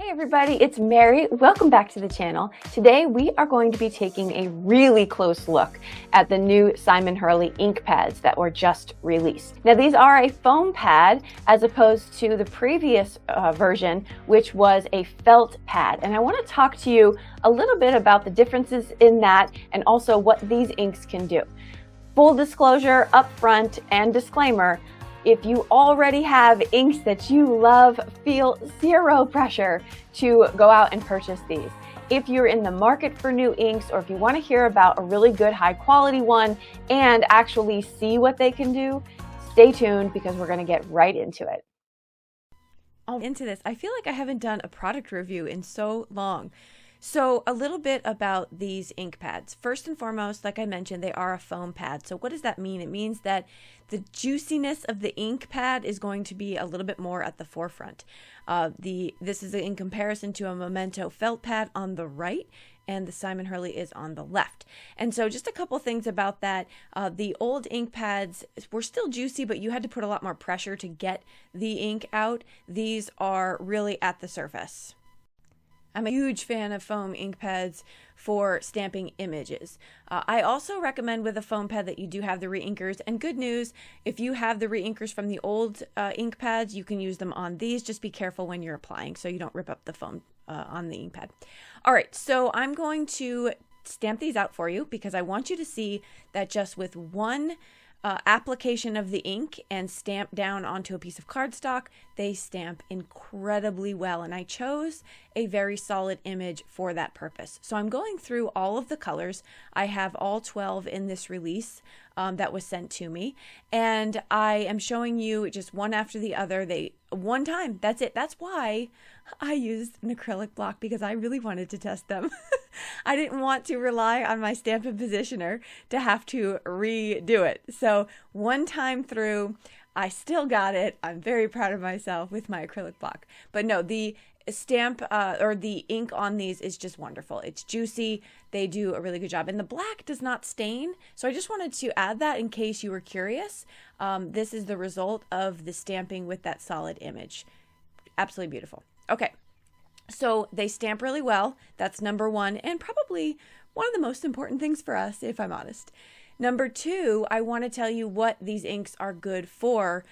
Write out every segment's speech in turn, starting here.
Hey everybody, it's Mary. Welcome back to the channel. Today we are going to be taking a really close look at the new Simon Hurley ink pads that were just released. Now these are a foam pad as opposed to the previous version, which was a felt pad. And I want to talk to you a little bit about the differences in that and also what these inks can do. Full disclosure up front and disclaimer, if you already have inks that you love, feel zero pressure to go out and purchase these. If you're in the market for new inks, or if you want to hear about a really good high quality one and actually see what they can do, stay tuned because we're going to get right into it. I feel like I haven't done a product review in so long. So a little bit about these ink pads. First and foremost, like I mentioned, they are a foam pad. So what does that mean? It means that the juiciness of the ink pad is going to be a little bit more at the forefront. This is in comparison to a Memento felt pad on the right, and the Simon Hurley is on the left. And so just a couple things about that. The old ink pads were still juicy, but you had to put a lot more pressure to get the ink out. These are really at the surface. I'm a huge fan of foam ink pads for stamping images. I also recommend with a foam pad that you do have the reinkers. And good news, if you have the reinkers from the old ink pads, you can use them on these. Just be careful when you're applying so you don't rip up the foam on the ink pad. All right, so I'm going to stamp these out for you because I want you to see that just with one application of the ink and stamp down onto a piece of cardstock, they stamp incredibly well. And I chose a very solid image for that purpose. So I'm going through all of the colors. I have all 12 in this release that was sent to me. And I am showing you just one after the other. One time, that's it. That's why I used an acrylic block, because I really wanted to test them. I didn't want to rely on my Stampin' Positioner to have to redo it. So one time through, I still got it. I'm very proud of myself with my acrylic block. But no, the stamp or the ink on these is just wonderful. It's juicy. They do a really good job. And the black does not stain. So I just wanted to add that in case you were curious. This is the result of the stamping with that solid image. Absolutely beautiful. Okay. So they stamp really well. That's number one, and probably one of the most important things for us, if I'm honest. Number two, I want to tell you what these inks are good for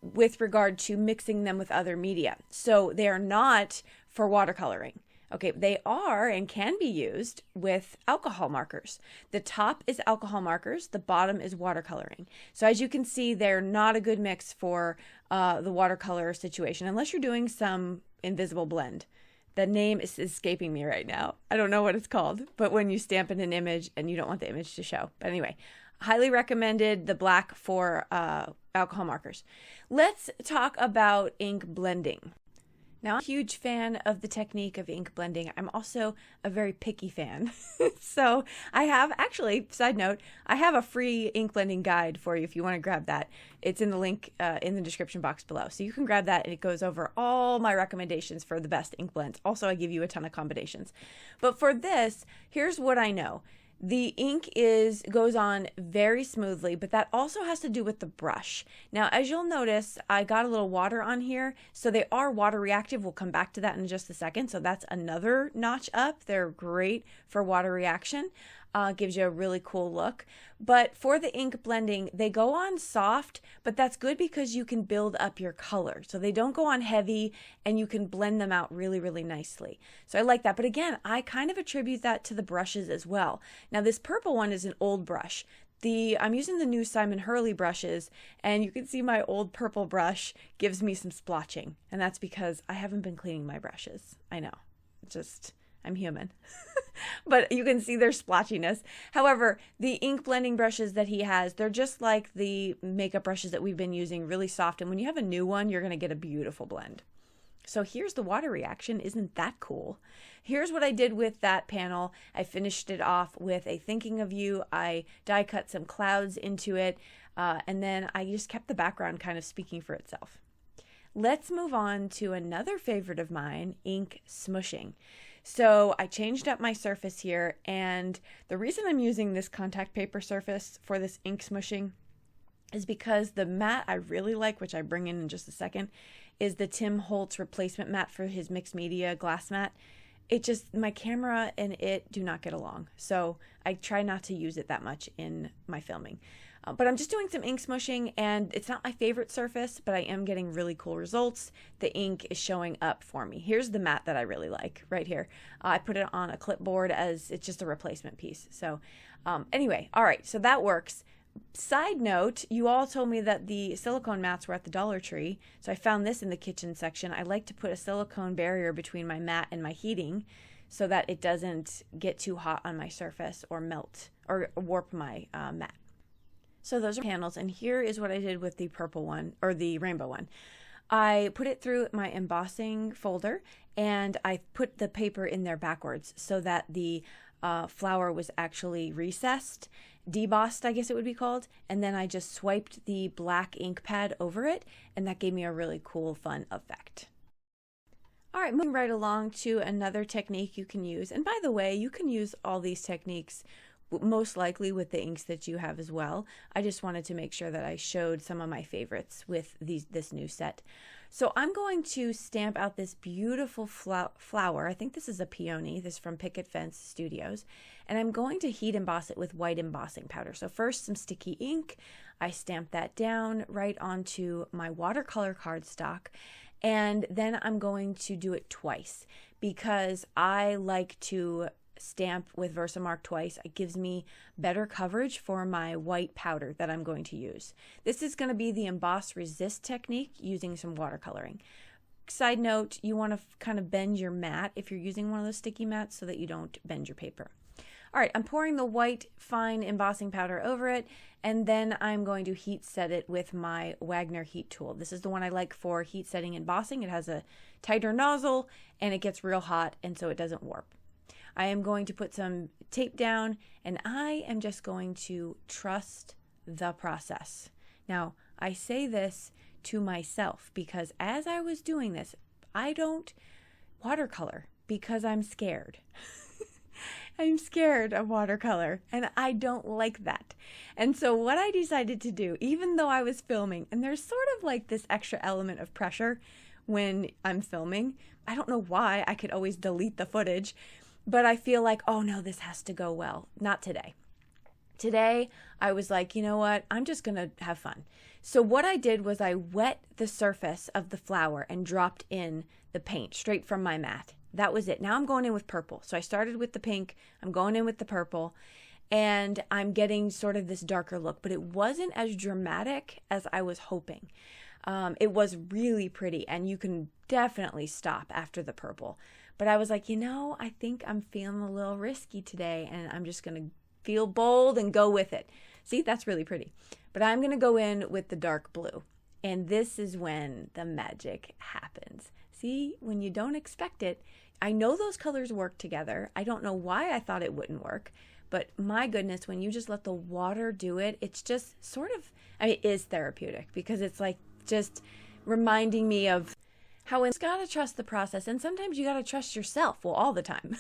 with regard to mixing them with other media. So they are not for watercoloring. Okay, they are and can be used with alcohol markers. The top is alcohol markers, the bottom is watercoloring. So as you can see, they're not a good mix for the watercolor situation, unless you're doing some invisible blend. The name is escaping me right now. I don't know what it's called, but when you stamp in an image and you don't want the image to show. But anyway, highly recommended the black for alcohol markers. Let's talk about ink blending. Now, I'm a huge fan of the technique of ink blending. I'm also a very picky fan. So I have, actually, side note, I have a free ink blending guide for you if you want to grab that. It's in the link in the description box below. So you can grab that and it goes over all my recommendations for the best ink blends. Also, I give you a ton of combinations. But for this, here's what I know. The ink goes on very smoothly, but that also has to do with the brush. Now, as you'll notice, I got a little water on here, so they are water reactive. We'll come back to that in just a second. So that's another notch up. They're great for water reaction. Gives you a really cool look. But for the ink blending, they go on soft, but that's good because you can build up your color. So they don't go on heavy and you can blend them out really, really nicely. So I like that. But again, I kind of attribute that to the brushes as well. Now this purple one is an old brush. I'm using the new Simon Hurley brushes, and you can see my old purple brush gives me some splotching. And that's because I haven't been cleaning my brushes. I know, I'm human. But you can see their splotchiness. However, the ink blending brushes that he has, they're just like the makeup brushes that we've been using, really soft. And when you have a new one, you're going to get a beautiful blend. So here's the water reaction. Isn't that cool? Here's what I did with that panel. I finished it off with a thinking of you. I die cut some clouds into it. And then I just kept the background kind of speaking for itself. Let's move on to another favorite of mine, ink smooshing. So I changed up my surface here, and the reason I'm using this contact paper surface for this ink smooshing is because the mat I really like, which I bring in just a second, is the Tim Holtz replacement mat for his mixed media glass mat. It just, my camera and it do not get along. So I try not to use it that much in my filming. But I'm just doing some ink smooshing, and it's not my favorite surface, but I am getting really cool results. The ink is showing up for me. Here's the mat that I really like right here. I put it on a clipboard as it's just a replacement piece. So anyway, all right, so that works. Side note, you all told me that the silicone mats were at the Dollar Tree, so I found this in the kitchen section. I like to put a silicone barrier between my mat and my heating so that it doesn't get too hot on my surface or melt or warp my mat. So those are panels, and here is what I did with the purple one, or the rainbow one. I put it through my embossing folder, and I put the paper in there backwards so that the flower was actually recessed, debossed, I guess it would be called, and then I just swiped the black ink pad over it, and that gave me a really cool, fun effect. All right, moving right along to another technique you can use. And by the way, you can use all these techniques most likely with the inks that you have as well. I just wanted to make sure that I showed some of my favorites with this new set. So I'm going to stamp out this beautiful flower. I think this is a peony. This is from Picket Fence Studios. And I'm going to heat emboss it with white embossing powder. So first some sticky ink. I stamp that down right onto my watercolor cardstock. And then I'm going to do it twice because I like to stamp with Versamark twice. It gives me better coverage for my white powder that I'm going to use. This is going to be the emboss resist technique using some watercoloring. Side note, you want to kind of bend your mat if you're using one of those sticky mats so that you don't bend your paper. All right, I'm pouring the white fine embossing powder over it, and then I'm going to heat set it with my Wagner heat tool. This is the one I like for heat setting embossing. It has a tighter nozzle and it gets real hot, and so it doesn't warp. I am going to put some tape down, and I am just going to trust the process. Now, I say this to myself because as I was doing this, I don't watercolor because I'm scared. I'm scared of watercolor, and I don't like that. And so what I decided to do, even though I was filming, and there's sort of like this extra element of pressure when I'm filming. I don't know why. I could always delete the footage. But I feel like, oh no, this has to go well. Not today. Today, I was like, you know what? I'm just going to have fun. So what I did was I wet the surface of the flower and dropped in the paint straight from my mat. That was it. Now I'm going in with purple. So I started with the pink. I'm going in with the purple. And I'm getting sort of this darker look. But it wasn't as dramatic as I was hoping. It was really pretty. And you can definitely stop after the purple. But I was like, you know, I think I'm feeling a little risky today, and I'm just going to feel bold and go with it. See, that's really pretty. But I'm going to go in with the dark blue. And this is when the magic happens. See, when you don't expect it, I know those colors work together. I don't know why I thought it wouldn't work. But my goodness, when you just let the water do it, it's just sort of, I mean, it is therapeutic because it's like just reminding me of how you just gotta trust the process, and sometimes you gotta trust yourself. Well, all the time.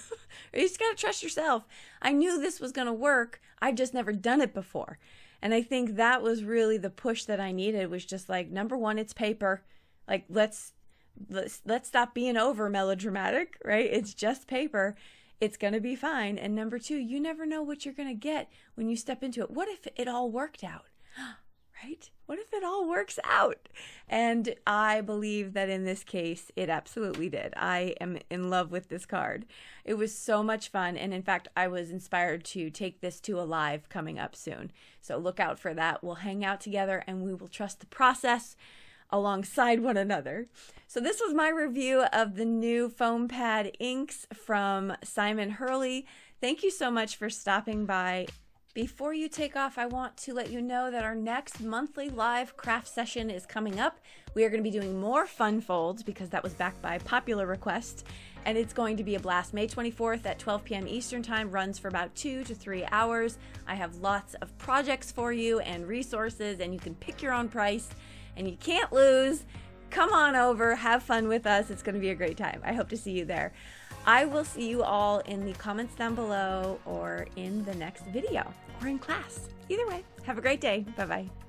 You just gotta trust yourself. I knew this was gonna work. I've just never done it before. And I think that was really the push that I needed, was just like, number one, it's paper. Like, let's stop being over melodramatic, right? It's just paper. It's gonna be fine. And number two, you never know what you're gonna get when you step into it. What if it all worked out? Right? What if it all works out? And I believe that in this case, it absolutely did. I am in love with this card. It was so much fun. And in fact, I was inspired to take this to a live coming up soon. So look out for that. We'll hang out together and we will trust the process alongside one another. So this was my review of the new foam pad inks from Simon Hurley. Thank you so much for stopping by. Before you take off, I want to let you know that our next monthly live craft session is coming up. We are going to be doing more fun folds because that was backed by popular request, and it's going to be a blast. May 24th at 12 p.m. Eastern Time, runs for about 2 to 3 hours. I have lots of projects for you and resources, and you can pick your own price, and you can't lose. Come on over, have fun with us. It's going to be a great time. I hope to see you there. I will see you all in the comments down below or in the next video or in class. Either way, have a great day. Bye-bye.